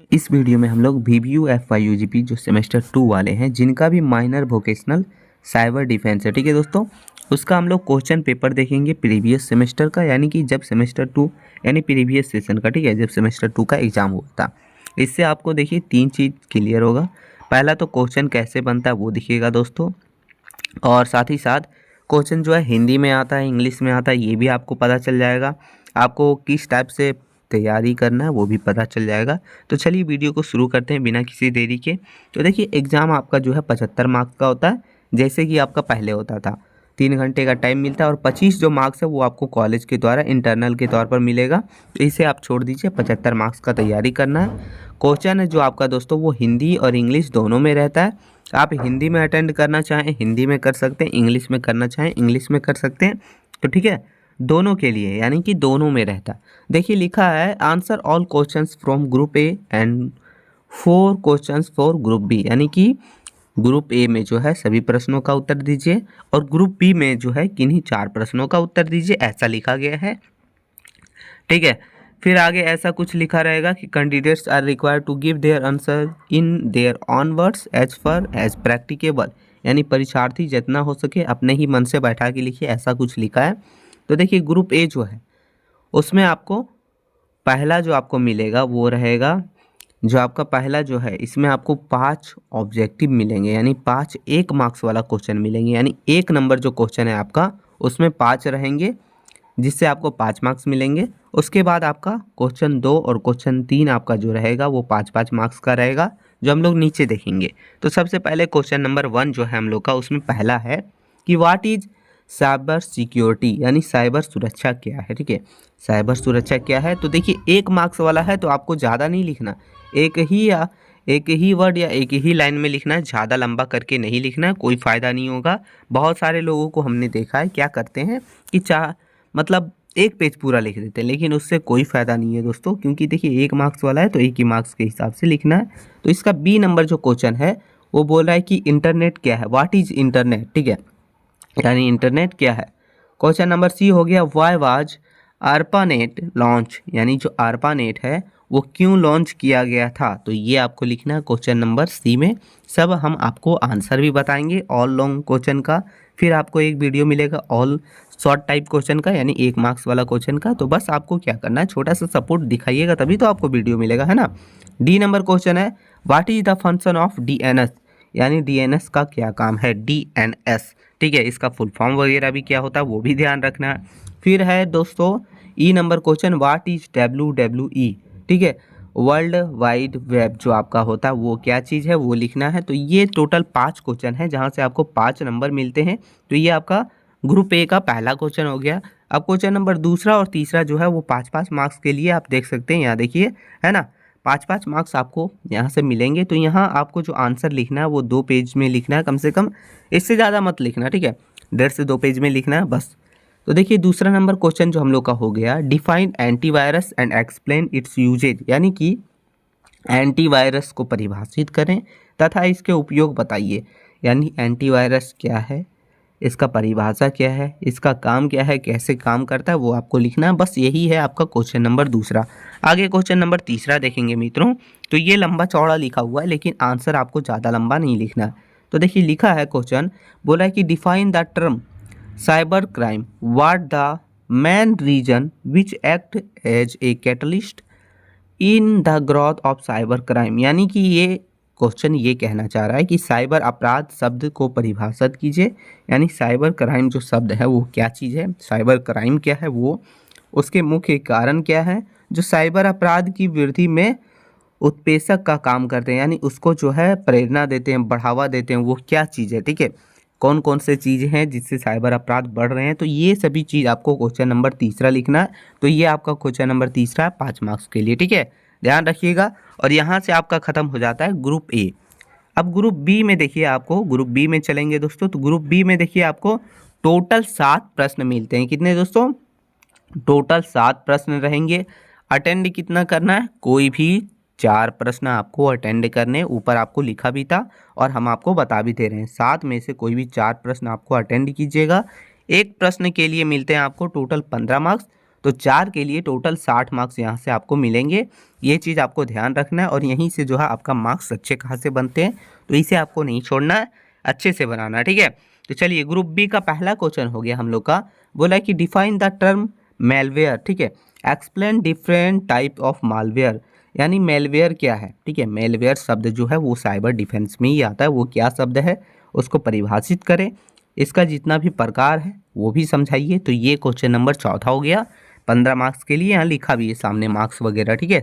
इस वीडियो में हम लोग VBU FYUGP जो सेमेस्टर 2 वाले हैं, जिनका भी माइनर वोकेशनल साइबर डिफेंस है, ठीक है दोस्तों, उसका हम लोग क्वेश्चन पेपर देखेंगे प्रीवियस सेमेस्टर का, यानी कि जब सेमेस्टर 2 यानी प्रीवियस सेशन का, ठीक है, जब सेमेस्टर 2 का एग्जाम हुआ था। इससे आपको देखिए 3 चीज़ क्लियर होगा। पहला तो क्वेश्चन कैसे बनता है वो दिखिएगा दोस्तों, और साथ ही साथ क्वेश्चन जो है हिंदी में आता है, इंग्लिश में आता है, ये भी आपको पता चल जाएगा। आपको किस टाइप से तैयारी करना है वो भी पता चल जाएगा। तो चलिए वीडियो को शुरू करते हैं बिना किसी देरी के। तो देखिए एग्ज़ाम आपका जो है 75 मार्क्स का होता है, जैसे कि आपका पहले होता था। 3 घंटे का टाइम मिलता है और 25 जो मार्क्स है वो आपको कॉलेज के द्वारा इंटरनल के तौर पर मिलेगा। तो इसे आप छोड़ दीजिए, 75 मार्क्स का तैयारी करना है। क्वेश्चन है जो आपका दोस्तों वो हिंदी और इंग्लिश दोनों में रहता है। आप हिंदी में अटेंड करना चाहें हिंदी में कर सकते हैं, इंग्लिश में करना चाहें इंग्लिश में कर सकते हैं। तो ठीक है, दोनों के लिए यानी कि दोनों में रहता है। देखिए लिखा है answer all questions from group A and 4 questions for group B, यानी कि ग्रुप ए में जो है सभी प्रश्नों का उत्तर दीजिए और ग्रुप बी में जो है किन्हीं 4 प्रश्नों का उत्तर दीजिए, ऐसा लिखा गया है। ठीक है, फिर आगे ऐसा कुछ लिखा रहेगा कि candidates are required to give their answer in their own words as far as practicable, यानी परीक्षार्थी जितना हो सके अपने ही मन से बैठा के लिखिए, ऐसा कुछ लिखा है। तो देखिए ग्रुप ए जो है उसमें आपको पहला जो आपको मिलेगा वो रहेगा, जो आपका पहला जो है इसमें आपको 5 ऑब्जेक्टिव मिलेंगे, यानी 5 1 मार्क्स वाला क्वेश्चन मिलेंगे, यानी 1 नंबर जो क्वेश्चन है आपका उसमें 5 रहेंगे, जिससे आपको 5 मार्क्स मिलेंगे। उसके बाद आपका क्वेश्चन 2 और क्वेश्चन 3 आपका जो रहेगा वो 5-5 मार्क्स का रहेगा, जो हम लोग नीचे देखेंगे। तो सबसे पहले क्वेश्चन नंबर 1 जो है हम लोग का, उसमें पहला है कि व्हाट इज साइबर सिक्योरिटी, यानी साइबर सुरक्षा क्या है। ठीक है, साइबर सुरक्षा क्या है, तो देखिए 1 मार्क्स वाला है तो आपको ज़्यादा नहीं लिखना, एक ही वर्ड या एक ही लाइन में लिखना है, ज़्यादा लंबा करके नहीं लिखना है, कोई फ़ायदा नहीं होगा। बहुत सारे लोगों को हमने देखा है क्या करते हैं कि मतलब 1 पेज पूरा लिख देते हैं, लेकिन उससे कोई फ़ायदा नहीं है दोस्तों, क्योंकि देखिए 1 मार्क्स वाला है तो 1 ही मार्क्स के हिसाब से लिखना है। तो इसका बी नंबर जो क्वेश्चन है वो बोल रहा है कि इंटरनेट क्या है, व्हाट इज़ इंटरनेट, ठीक है, यानी इंटरनेट क्या है। क्वेश्चन नंबर सी हो गया वाई वाज ARPANET लॉन्च, यानी जो ARPANET है वो क्यों लॉन्च किया गया था, तो ये आपको लिखना है क्वेश्चन नंबर सी में। सब हम आपको आंसर भी बताएंगे ऑल लॉन्ग क्वेश्चन का, फिर आपको एक वीडियो मिलेगा ऑल शॉर्ट टाइप क्वेश्चन का, यानी 1 मार्क्स वाला क्वेश्चन का। तो बस आपको क्या करना है, छोटा सा सपोर्ट दिखाइएगा तभी तो आपको वीडियो मिलेगा, है ना। डी नंबर क्वेश्चन है what is the function of DNS, यानी DNS का क्या काम है, DNS, ठीक है, इसका फुल फॉर्म वगैरह भी क्या होता है वो भी ध्यान रखना है। फिर है दोस्तों ई number question what is WWE, ठीक है, वर्ल्ड वाइड वेब जो आपका होता है वो क्या चीज़ है वो लिखना है। तो ये टोटल 5 क्वेश्चन है जहाँ से आपको 5 नंबर मिलते हैं। तो ये आपका ग्रुप ए का पहला क्वेश्चन हो गया। अब क्वेश्चन नंबर दूसरा और तीसरा जो है वो 5-5 मार्क्स के लिए आप देख सकते हैं, यहाँ देखिए, है ना, 5-5 मार्क्स आपको यहाँ से मिलेंगे। तो यहाँ आपको जो आंसर लिखना है वो 2 पेज में लिखना है कम से कम, इससे ज़्यादा मत लिखना, ठीक है, 1.5 से 2 पेज में लिखना है बस। तो देखिए दूसरा नंबर क्वेश्चन जो हम लोग का हो गया define antivirus and explain its usages, यानी कि एंटीवायरस को परिभाषित करें तथा इसके उपयोग बताइए, यानी एंटीवायरस क्या है, इसका परिभाषा क्या है, इसका काम क्या है, कैसे काम करता है वो आपको लिखना है। बस यही है आपका क्वेश्चन नंबर दूसरा। आगे क्वेश्चन नंबर तीसरा देखेंगे मित्रों, तो ये लंबा चौड़ा लिखा हुआ है लेकिन आंसर आपको ज़्यादा लंबा नहीं लिखना है। तो देखिए लिखा है क्वेश्चन, बोला है कि define the term cyber crime, what the main reason which act as a catalyst in the growth of cyber crime, यानी कि ये क्वेश्चन ये कहना चाह रहा है कि साइबर अपराध शब्द को परिभाषित कीजिए, यानी साइबर क्राइम जो शब्द है वो क्या चीज़ है, साइबर क्राइम क्या है, वो उसके मुख्य कारण क्या है, जो साइबर अपराध की वृद्धि में उत्प्रेरक का काम करते हैं, यानी उसको जो है प्रेरणा देते हैं, बढ़ावा देते हैं, वो क्या चीज़ है, ठीक है, कौन कौन से चीज़ें हैं जिससे साइबर अपराध बढ़ रहे हैं। तो ये सभी चीज़ आपको क्वेश्चन नंबर तीसरा लिखना है। तो ये आपका क्वेश्चन नंबर तीसरा है 5 मार्क्स के लिए, ठीक है, ध्यान रखिएगा। और यहाँ से आपका ख़त्म हो जाता है ग्रुप ए। अब ग्रुप बी में देखिए, आपको ग्रुप बी में चलेंगे दोस्तों। तो ग्रुप बी में देखिए आपको टोटल 7 प्रश्न मिलते हैं, कितने दोस्तों, टोटल 7 प्रश्न रहेंगे। अटेंड कितना करना है, कोई भी 4 प्रश्न आपको अटेंड करने, ऊपर आपको लिखा भी था और हम आपको बता भी दे रहे हैं, 7 में से कोई भी 4 प्रश्न आपको अटेंड कीजिएगा। एक प्रश्न के लिए मिलते हैं आपको टोटल 15 मार्क्स। तो 4 के लिए टोटल 60 मार्क्स यहाँ से आपको मिलेंगे। ये चीज़ आपको ध्यान रखना है और यहीं से जो है आपका मार्क्स अच्छे खासे बनते हैं, तो इसे आपको नहीं छोड़ना है, अच्छे से बनाना है, ठीक है। तो चलिए ग्रुप बी का पहला क्वेश्चन हो गया हम लोग का। बोला है कि डिफाइन द टर्म मेलवेयर, ठीक है, explain different type of malware, यानी मेलवेयर क्या है, ठीक है। मेलवेयर शब्द जो है वो साइबर डिफेंस में ही आता है, वो क्या शब्द है उसको परिभाषित करें, इसका जितना भी प्रकार है वो भी समझाइए। तो ये क्वेश्चन नंबर चौथा हो गया, 15 मार्क्स के लिए, यहाँ लिखा भी है सामने मार्क्स वगैरह, ठीक है।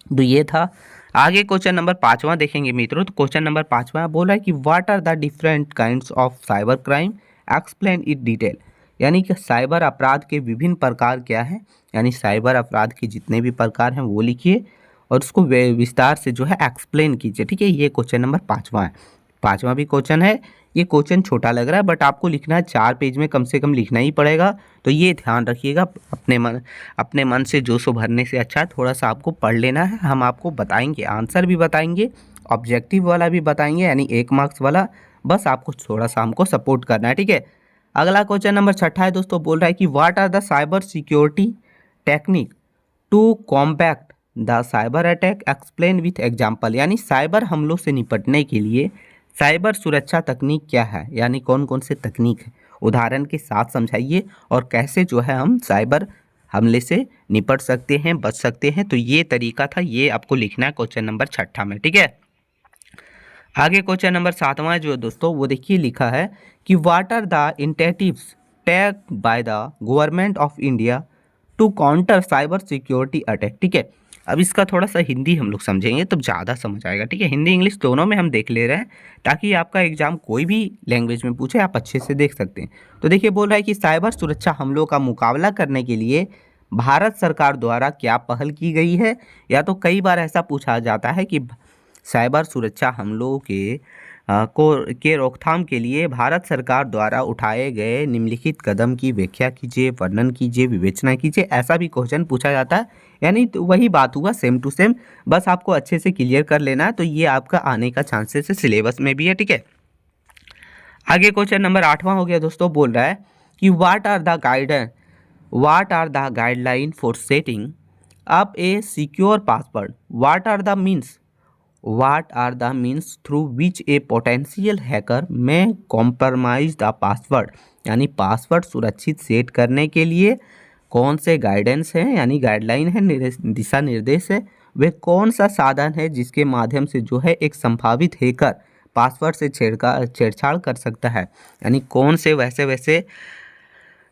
तो ये था। आगे क्वेश्चन नंबर 5वां देखेंगे मित्रों। तो क्वेश्चन नंबर 5वां बोला है कि what are the different kinds of cyber crime, explain it detail, यानी कि साइबर अपराध के विभिन्न प्रकार क्या हैं, यानी साइबर अपराध के जितने भी प्रकार हैं वो लिखिए और उसको विस्तार से जो है एक्सप्लेन कीजिए, ठीक है। ये क्वेश्चन नंबर 5वां है। 5वां भी क्वेश्चन है, ये क्वेश्चन छोटा लग रहा है बट आपको लिखना है 4 पेज में कम से कम लिखना ही पड़ेगा, तो ये ध्यान रखिएगा। अपने मन से जोशो भरने से अच्छा थोड़ा सा आपको पढ़ लेना है। हम आपको बताएंगे, आंसर भी बताएंगे, ऑब्जेक्टिव वाला भी बताएंगे, यानी 1 मार्क्स वाला, बस आपको थोड़ा सा हमको सपोर्ट करना है, ठीक है। अगला क्वेश्चन नंबर 6 है दोस्तों, बोल रहा है कि what are the cyber security technique to combat the cyber attack, explain with example, यानी साइबर हमलों से निपटने के लिए साइबर सुरक्षा तकनीक क्या है, यानी कौन कौन से तकनीक है, उदाहरण के साथ समझाइए और कैसे जो है हम साइबर हमले से निपट सकते हैं, बच सकते हैं। तो ये तरीका था, ये आपको लिखना है क्वेश्चन नंबर 6 में, ठीक है। आगे क्वेश्चन नंबर 7वां जो दोस्तों वो देखिए लिखा है कि what are the initiatives take by the government of India to counter cyber security attack, ठीक है। अब इसका थोड़ा सा हिंदी हम लोग समझेंगे तब ज़्यादा समझ आएगा, ठीक है। हिंदी इंग्लिश दोनों में हम देख ले रहे हैं ताकि आपका एग्जाम कोई भी लैंग्वेज में पूछे आप अच्छे से देख सकते हैं। तो देखिए बोल रहा है कि साइबर सुरक्षा हमलों का मुकाबला करने के लिए भारत सरकार द्वारा क्या पहल की गई है, या तो कई बार ऐसा पूछा जाता है कि साइबर सुरक्षा हमलों के रोकथाम के लिए भारत सरकार द्वारा उठाए गए निम्नलिखित कदम की व्याख्या कीजिए, वर्णन कीजिए, विवेचना कीजिए, ऐसा भी क्वेश्चन पूछा जाता है। यानी तो वही बात हुआ सेम टू सेम, बस आपको अच्छे से क्लियर कर लेना है, तो ये आपका आने का चांसेस है, सिलेबस में भी है, ठीक है। आगे क्वेश्चन नंबर 8वां हो गया दोस्तों, बोल रहा है कि what are the guideline for setting up a secure password, what are the means through which a potential hacker may compromise the password, यानी पासवर्ड सुरक्षित सेट करने के लिए कौन से गाइडेंस हैं, यानी गाइडलाइन है, दिशा निर्देश है, वे कौन सा साधन है जिसके माध्यम से जो है एक संभावित हैकर पासवर्ड से छेड़छाड़ कर सकता है, यानी कौन से वैसे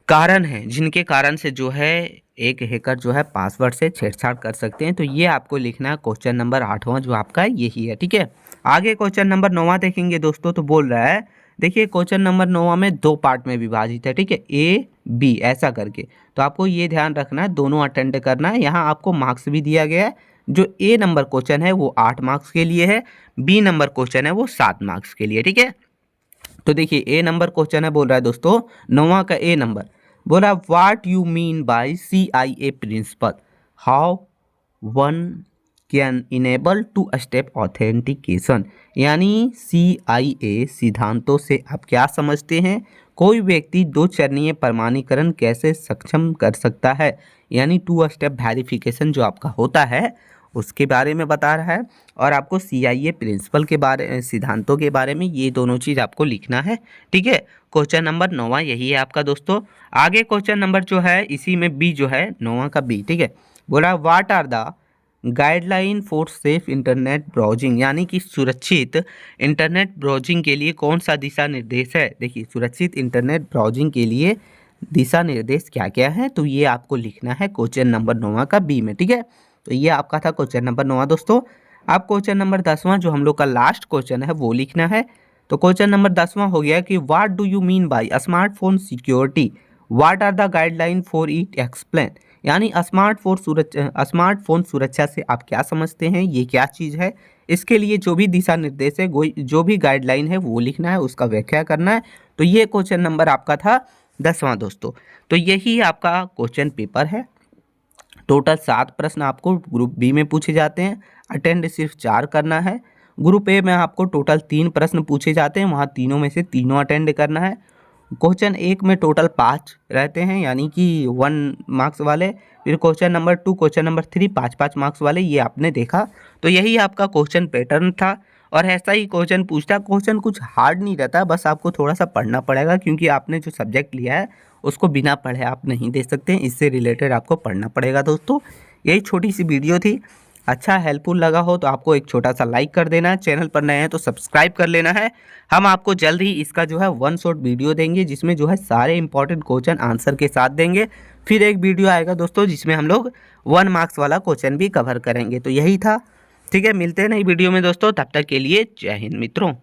कारण हैं जिनके कारण से जो है एक हैकर जो है पासवर्ड से छेड़छाड़ कर सकते हैं। तो ये आपको लिखना है क्वेश्चन नंबर 8वां जो आपका यही है, ठीक है। आगे क्वेश्चन नंबर 9वां देखेंगे दोस्तों। तो बोल रहा है, देखिए क्वेश्चन नंबर 9वां में 2 पार्ट में विभाजित है, ठीक है, ए बी ऐसा करके। तो आपको ये ध्यान रखना है, दोनों अटेंड करना है। यहाँ आपको मार्क्स भी दिया गया है, जो ए नंबर क्वेश्चन है वो 8 मार्क्स के लिए है, बी नंबर क्वेश्चन है वो 7 मार्क्स के लिए, ठीक है। तो देखिए ए नंबर क्वेश्चन है, बोल रहा है दोस्तों 9वां का ए नंबर, बोला what you mean by CIA principle, how one can enable two step authentication, यानी CIA सिद्धांतों से आप क्या समझते हैं, कोई व्यक्ति 2 चरणीय प्रमाणीकरण कैसे सक्षम कर सकता है, यानी 2 स्टेप वेरिफिकेशन जो आपका होता है उसके बारे में बता रहा है। और आपको CIA प्रिंसिपल के बारे, सिद्धांतों के बारे में, ये दोनों चीज़ आपको लिखना है, ठीक है। क्वेश्चन नंबर 9वां यही है आपका दोस्तों। आगे क्वेश्चन नंबर जो है इसी में बी जो है 9वां का बी, ठीक है, बोला what are the guideline for safe internet browsing, यानी कि सुरक्षित इंटरनेट ब्राउजिंग के लिए कौन सा दिशा निर्देश है। देखिए सुरक्षित इंटरनेट ब्राउजिंग के लिए दिशा निर्देश क्या क्या है, तो ये आपको लिखना है क्वेश्चन नंबर 9वां का बी में, ठीक है। तो ये आपका था क्वेश्चन नंबर 9वां दोस्तों। अब क्वेश्चन नंबर 10वां जो हम लोग का लास्ट क्वेश्चन है वो लिखना है। तो क्वेश्चन नंबर 10वां हो गया कि what do you mean by smartphone security, what are the guideline for it, explain, यानी स्मार्टफोन सुरक्षा से आप क्या समझते हैं, ये क्या चीज़ है, इसके लिए जो भी दिशा निर्देश है, जो भी गाइडलाइन है वो लिखना है, उसका व्याख्या करना है। तो ये क्वेश्चन नंबर आपका था 10वां दोस्तों। तो यही आपका क्वेश्चन पेपर है। टोटल 7 प्रश्न आपको ग्रुप बी में पूछे जाते हैं, अटेंड सिर्फ 4 करना है। ग्रुप ए में आपको टोटल 3 प्रश्न पूछे जाते हैं, वहाँ तीनों में से तीनों अटेंड करना है। क्वेश्चन 1 में टोटल 5 रहते हैं, यानी कि 1 मार्क्स वाले। फिर question number 2, question number 3 5-5 marks वाले, ये आपने देखा। तो यही आपका क्वेश्चन पैटर्न था और ऐसा ही क्वेश्चन पूछता। क्वेश्चन कुछ हार्ड नहीं रहता, बस आपको थोड़ा सा पढ़ना पड़ेगा, क्योंकि आपने जो सब्जेक्ट लिया है उसको बिना पढ़े आप नहीं दे सकते, इससे रिलेटेड आपको पढ़ना पड़ेगा। दोस्तों यही छोटी सी वीडियो थी, अच्छा हेल्पफुल लगा हो तो आपको एक छोटा सा लाइक कर देना है, चैनल पर नए हैं तो सब्सक्राइब कर लेना है। हम आपको जल्द ही इसका जो है 1 शॉट वीडियो देंगे, जिसमें जो है सारे इंपॉर्टेंट क्वेश्चन आंसर के साथ देंगे। फिर एक वीडियो आएगा दोस्तों जिसमें हम लोग 1 मार्क्स वाला क्वेश्चन भी कवर करेंगे। तो यही था, ठीक है, मिलते हैं नई वीडियो में दोस्तों, तब तक के लिए जय हिंद मित्रों।